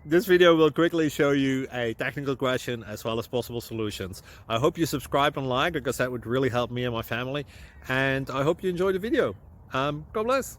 This video will quickly show you a technical question as well as possible solutions. I hope you subscribe and like, because that would really help me and my family. And I hope you enjoy the video. God bless.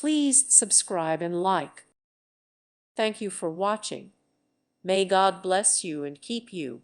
Please subscribe and like. Thank you for watching. May God bless you and keep you.